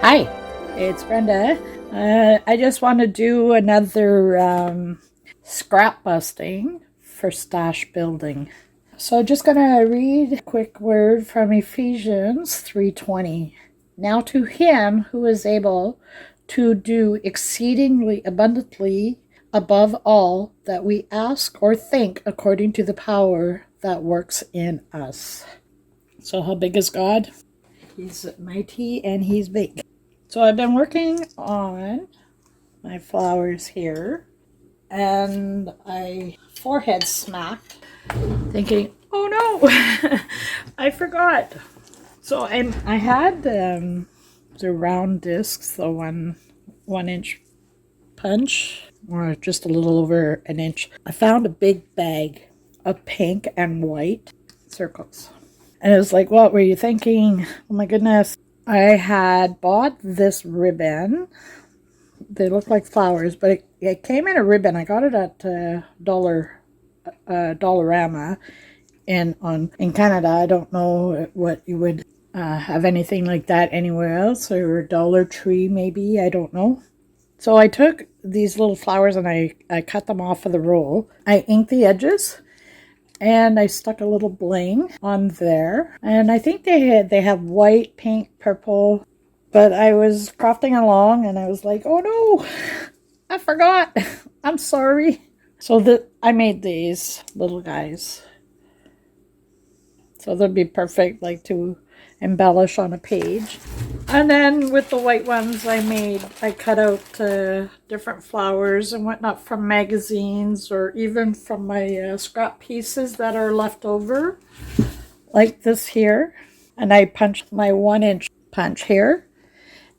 Hi, it's Brenda. I just want to do another scrap busting for stash building. So I'm just going to read a quick word from Ephesians 3:20. Now to him who is able to do exceedingly abundantly above all that we ask or think according to the power that works in us. So how big is God? He's mighty and he's big. So I've been working on my flowers here, and I forehead smacked, thinking, "Oh no, I forgot." So I had the round discs, the 1 inch punch, or just a little over an inch. I found a big bag of pink and white circles, and it was like, "What were you thinking? Oh my goodness!" I had bought this ribbon. They look like flowers, but it came in a ribbon. I got it at Dollarama in Canada. I don't know what you would have anything like that anywhere else, or Dollar Tree maybe. I don't know. So I took these little flowers and I cut them off of the roll. I inked the edges. And I stuck a little bling on there. And I think they have white, pink, purple. But I was crafting along and I was like, oh no, I forgot. I'm sorry. So I made these little guys. So they'll be perfect like to embellish on a page. And then with the white ones I cut out different flowers and whatnot from magazines, or even from my scrap pieces that are left over, like this here. And I punched my 1-inch punch here,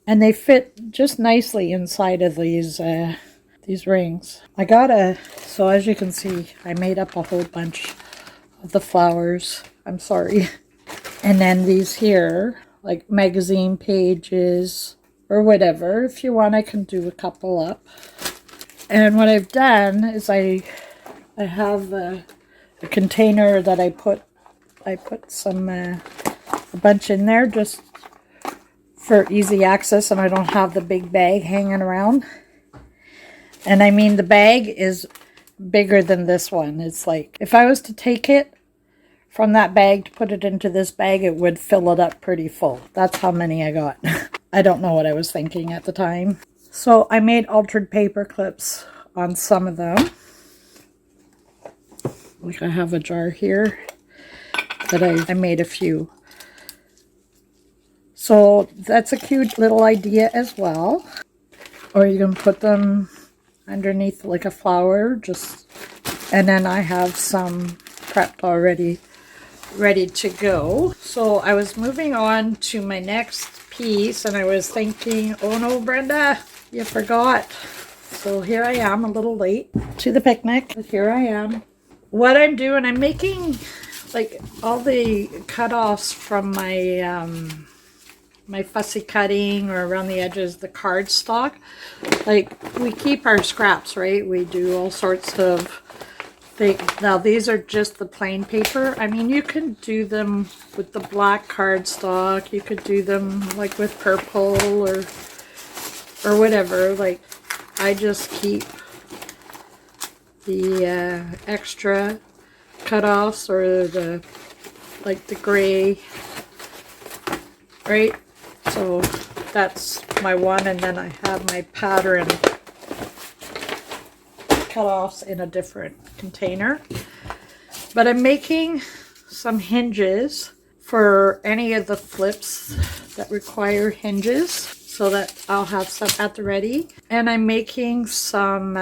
and they fit just nicely inside of these rings. So as you can see, I made up a whole bunch of the flowers. I'm sorry. And then these here, like magazine pages or whatever. If you want, I can do a couple up. And what I've done is I have a container that I put a bunch in there just for easy access, and I don't have the big bag hanging around. And I mean, the bag is bigger than this one. It's like, if I was to take it from that bag to put it into this bag, it would fill it up pretty full. That's how many I got. I don't know what I was thinking at the time. So I made altered paper clips on some of them. Like I have a jar here that I made a few. So that's a cute little idea as well. Or you can put them underneath like a flower, and then I have some prepped already, ready to go. So I was moving on to my next piece, and I was thinking, oh no, Brenda, you forgot. So here I am, a little late to the picnic, but here I am. What I'm doing, I'm making like all the cutoffs from my fussy cutting, or around the edges, the cardstock. Like, we keep our scraps, right? We do all sorts of things. Now these are just the plain paper. I mean, you can do them with the black cardstock. You could do them like with purple or whatever. Like, I just keep the extra cutoffs, or the gray, right? So that's my one, and then I have my pattern cutoffs in a different container. But I'm making some hinges for any of the flips that require hinges, so that I'll have some at the ready. And I'm making some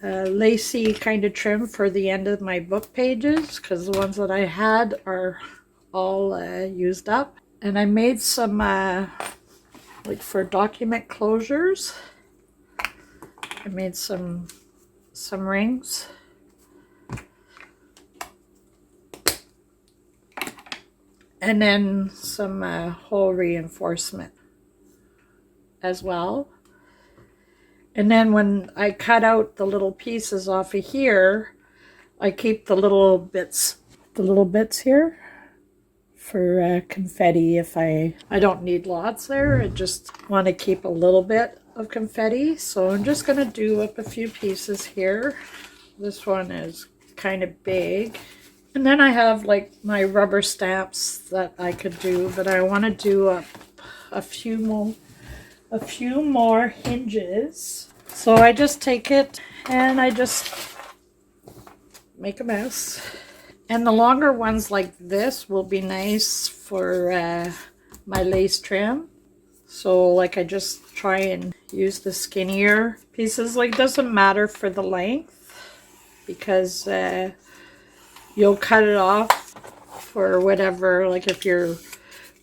lacy kind of trim for the end of my book pages, because the ones that I had are all used up. And I made some like for document closures. I made some rings. And then some hole reinforcement as well. And then when I cut out the little pieces off of here, I keep the little bits here for confetti if I don't need lots there. I just want to keep a little bit of confetti. So I'm just going to do up a few pieces here. This one is kind of big. And then I have like my rubber stamps that I could do, but I want to do up a few more hinges. So I just take it and I just make a mess. And the longer ones like this will be nice for my lace trim. So like I just try and use the skinnier pieces. Like doesn't matter for the length because you'll cut it off for whatever, like if you're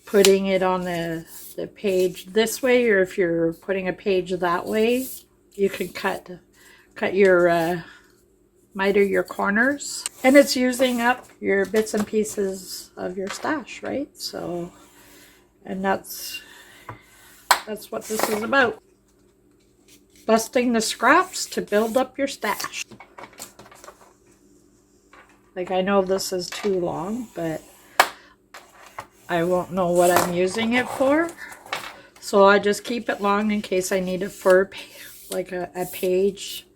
putting it on the page this way or if you're putting a page that way, you can cut your miter your corners, and it's using up your bits and pieces of your stash, right? So, and that's what this is about. Busting the scraps to build up your stash. Like I know this is too long, but I won't know what I'm using it for. So I just keep it long in case I need it for like a page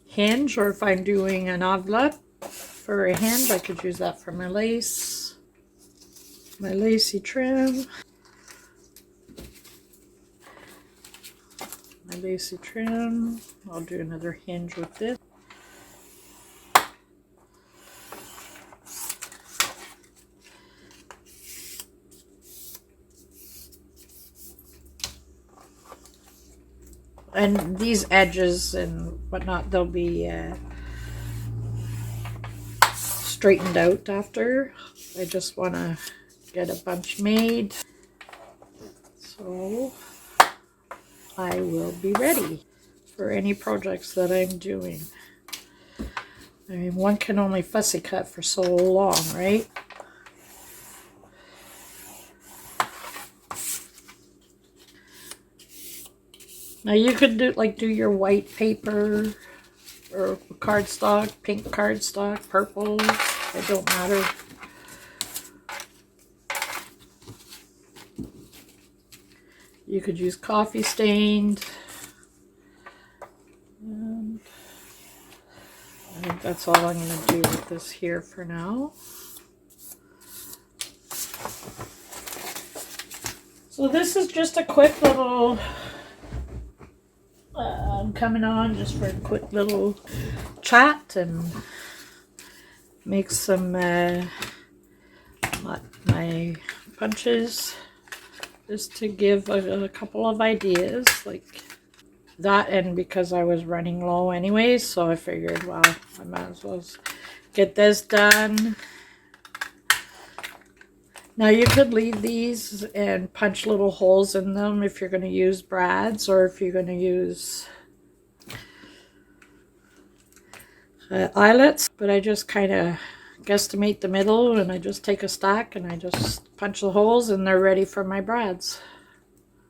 hinge, or if I'm doing an envelope for a hinge, I could use that for my lace, my lacy trim. My lacy trim. I'll do another hinge with this. And these edges and whatnot, they'll be straightened out after. I just want to get a bunch made. So I will be ready for any projects that I'm doing. I mean, one can only fussy cut for so long, right? Now you could do your white paper or cardstock, pink cardstock, purple, it don't matter. You could use coffee stained. And I think that's all I'm going to do with this here for now. So this is just a quick little I'm coming on just for a quick little chat and make some my punches, just to give a couple of ideas like that. And because I was running low anyways, so I figured, well, I might as well get this done. Now you could leave these and punch little holes in them if you're going to use brads, or if you're going to use eyelets. But I just kind of guesstimate the middle, and I just take a stack and I just punch the holes, and they're ready for my brads.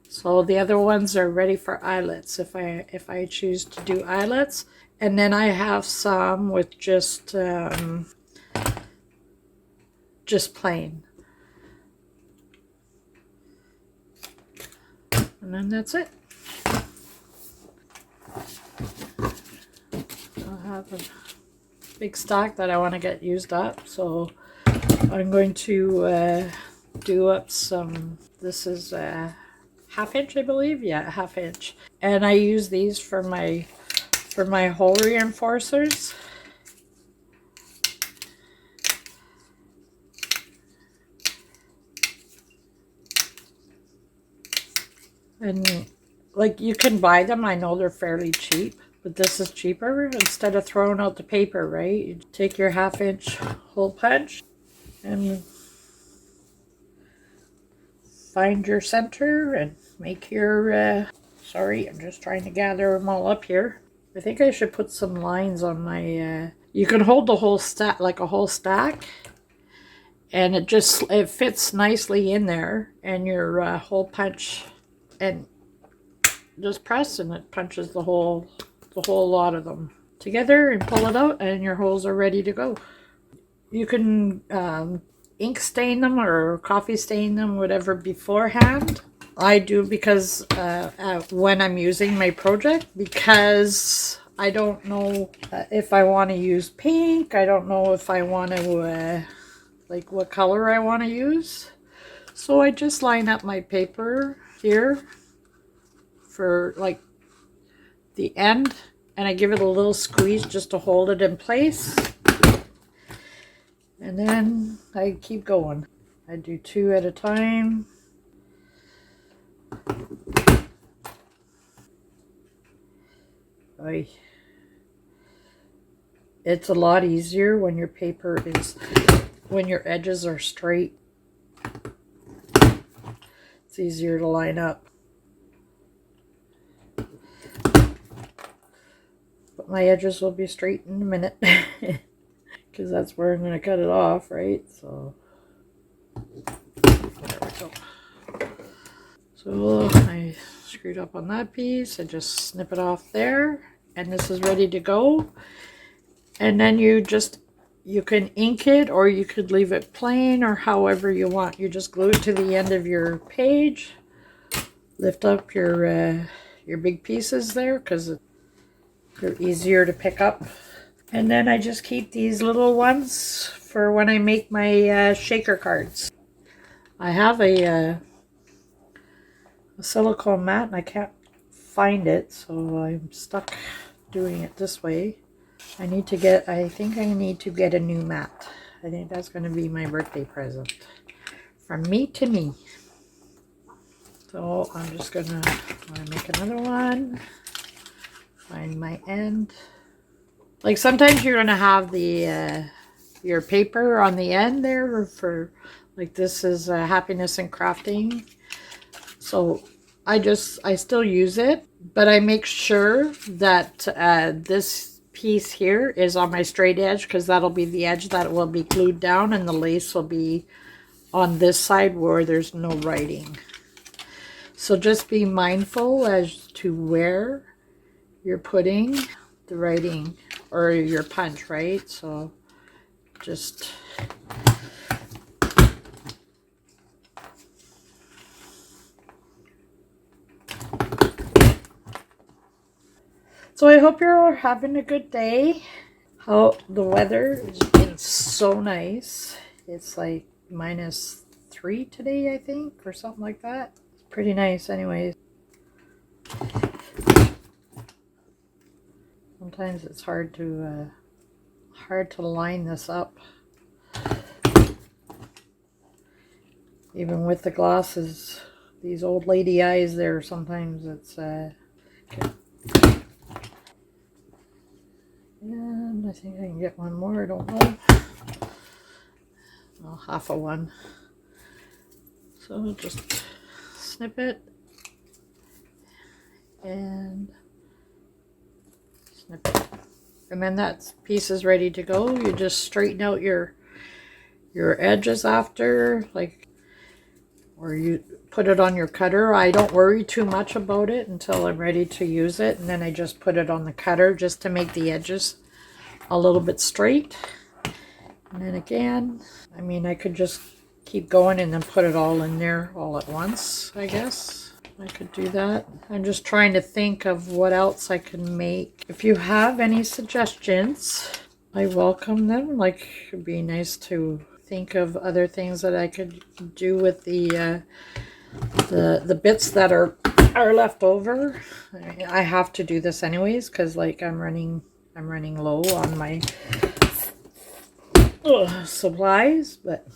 So the other ones are ready for eyelets if I choose to do eyelets. And then I have some with just plain. And then that's it. I'll have a big stack that I want to get used up. So I'm going to do up some, this is a ½ inch, I believe. Yeah, ½ inch. And I use these for my hole reinforcers. And like you can buy them, I know they're fairly cheap, but this is cheaper. Instead of throwing out the paper, right? You take your ½ inch hole punch and find your center and make your, sorry, I'm just trying to gather them all up here. I think I should put some lines on my, you can hold the whole stack, like a whole stack, and it fits nicely in there, and your hole punch, and just press and it punches the whole lot of them together and pull it out, and your holes are ready to go. You can ink stain them or coffee stain them, whatever, beforehand. I do because when I'm using my project, because I don't know if I want to use pink. I don't know if I want to, like what color I want to use. So I just line up my paper here for like the end, and I give it a little squeeze just to hold it in place. And then I keep going. I do 2 at a time. It's a lot easier when your paper is, when your edges are straight. It's easier to line up. But my edges will be straight in a minute. Because that's where I'm going to cut it off, right? So, there we go. So I screwed up on that piece. I just snip it off there. And this is ready to go. And then you can ink it, or you could leave it plain, or however you want. You just glue it to the end of your page. Lift up your big pieces there because they're easier to pick up. And then I just keep these little ones for when I make my shaker cards. I have a silicone mat and I can't find it, so I'm stuck doing it this way. I think I need to get a new mat. I think that's going to be my birthday present. From me to me. So I'm just going to make another one. Find my end. Like sometimes you're going to have the your paper on the end there for, like this is happiness and crafting. So I still use it, but I make sure that this piece here is on my straight edge, because that'll be the edge that will be glued down, and the lace will be on this side where there's no writing. So just be mindful as to where you're putting the writing or your punch, right? So just so I hope you're having a good day. How the weather has been so nice. It's like -3 today, I think, or something like that. It's pretty nice anyways. Sometimes it's hard to line this up. Even with the glasses, these old lady eyes there, sometimes it's okay. And I think I can get one more, I don't know. Well, half of one. So just snip it and snip it. And then that piece is ready to go. You just straighten out your edges after, like, or you put it on your cutter. I don't worry too much about it until I'm ready to use it, and then I just put it on the cutter just to make the edges a little bit straight. And then again, I mean, I could just keep going and then put it all in there all at once, I guess. I could do that. I'm just trying to think of what else I can make. If you have any suggestions, I welcome them. Like, it'd be nice to think of other things that I could do with the bits that are left over. I have to do this anyways because, like, I'm running low on my supplies. But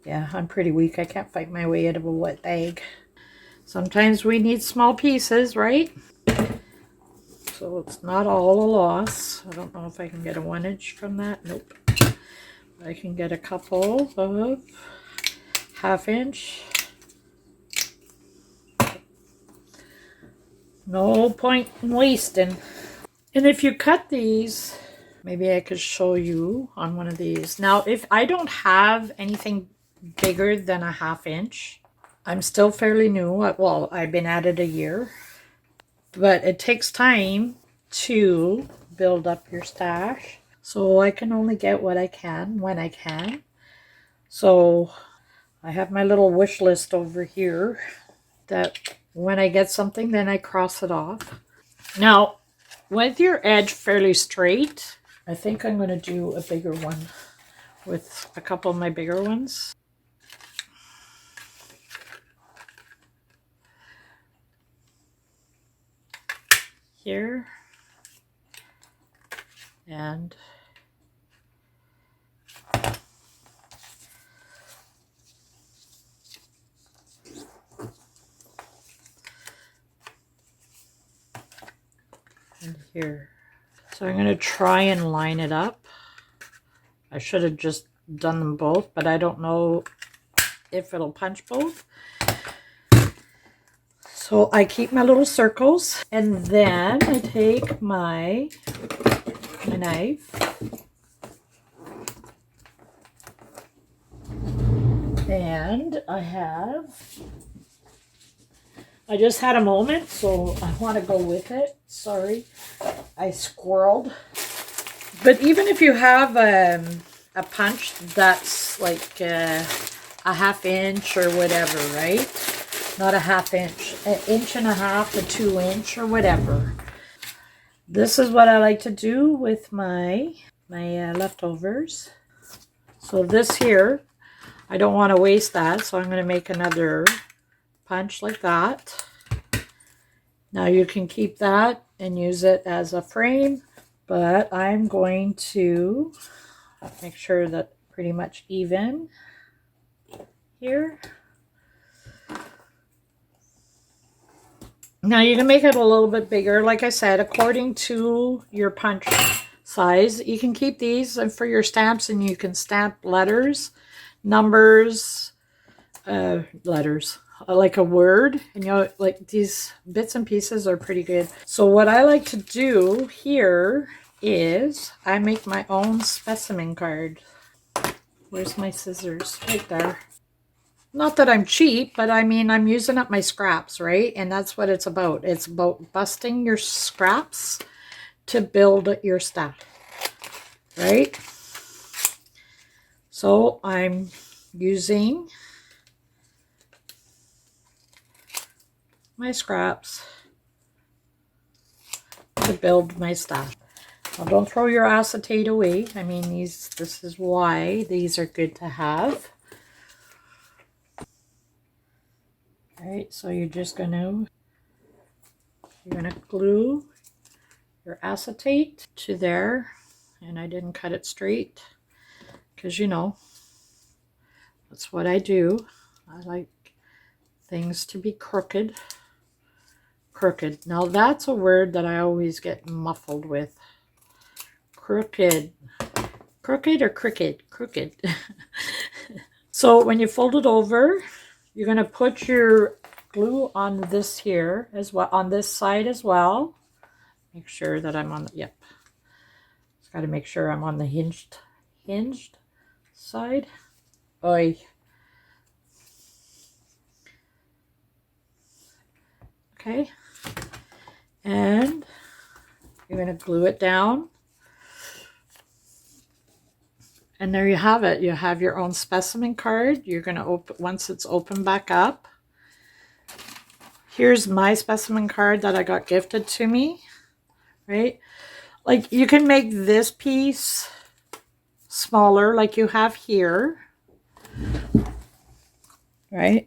yeah, I'm pretty weak. I can't fight my way out of a wet bag. Sometimes we need small pieces, right? So it's not all a loss. I don't know if I can get a 1" from that. Nope. I can get a couple of 1/2 inch. No point in wasting. And if you cut these, maybe I could show you on one of these. Now, if I don't have anything bigger than a 1/2 inch, I'm still fairly new. Well, I've been at it a year, but it takes time to build up your stash. So I can only get what I can when I can. So I have my little wish list over here that when I get something, then I cross it off. Now, with your edge fairly straight, I think I'm going to do a bigger one with a couple of my bigger ones. Here. And here. So I'm going to try and line it up. I should have just done them both, but I don't know if it'll punch both. So I keep my little circles, and then I take my knife and I just had a moment, so I want to go with it. Sorry, I squirreled. But even if you have a punch that's like a half inch or whatever, right? Not a half inch, an inch and a half to 2 inch or whatever. This is what I like to do with my leftovers. So this here, I don't want to waste that, so I'm going to make another punch like that. Now you can keep that and use it as a frame, but I'm going to make sure that pretty much even here. Now you can make it a little bit bigger, like I said, according to your punch size. You can keep these for your stamps, and you can stamp letters, numbers, letters, like a word, and you know, like these bits and pieces are pretty good. So what I like to do here is I make my own specimen card. Where's my scissors? Right there. Not that I'm cheap, but I mean, I'm using up my scraps, right? And that's what it's about. It's about busting your scraps to build your stuff, right? So I'm using my scraps to build my stuff. Now, don't throw your acetate away. I mean, this is why these are good to have. All right, so you're gonna glue your acetate to there, and I didn't cut it straight because, you know, that's what I do. I like things to be crooked. Crooked. Now that's a word that I always get muffled with. Crooked. Crooked or crooked? Crooked. So when you fold it over, you're going to put your glue on this here as well, on this side as well. Make sure that I'm on the, yep. Just got to make sure I'm on the hinged side. Oi. Okay. And you're going to glue it down. And there you have it. You have your own specimen card. You're going to open, once it's opened back up. Here's my specimen card that I got gifted to me, right? Like, you can make this piece smaller like you have here, right?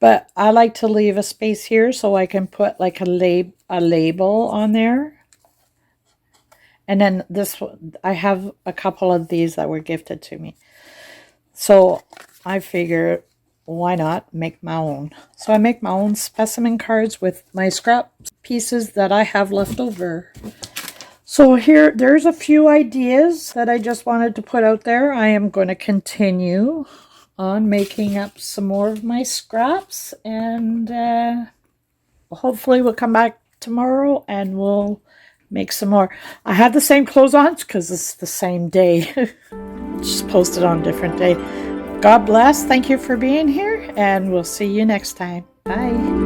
But I like to leave a space here so I can put like a label on there. And then this, I have a couple of these that were gifted to me. So I figure, why not make my own? So I make my own specimen cards with my scrap pieces that I have left over. So there's a few ideas that I just wanted to put out there. I am going to continue on making up some more of my scraps, and hopefully we'll come back tomorrow and we'll make some more. I have the same clothes on because it's the same day. Just posted on a different day. God bless. Thank you for being here, and we'll see you next time. Bye.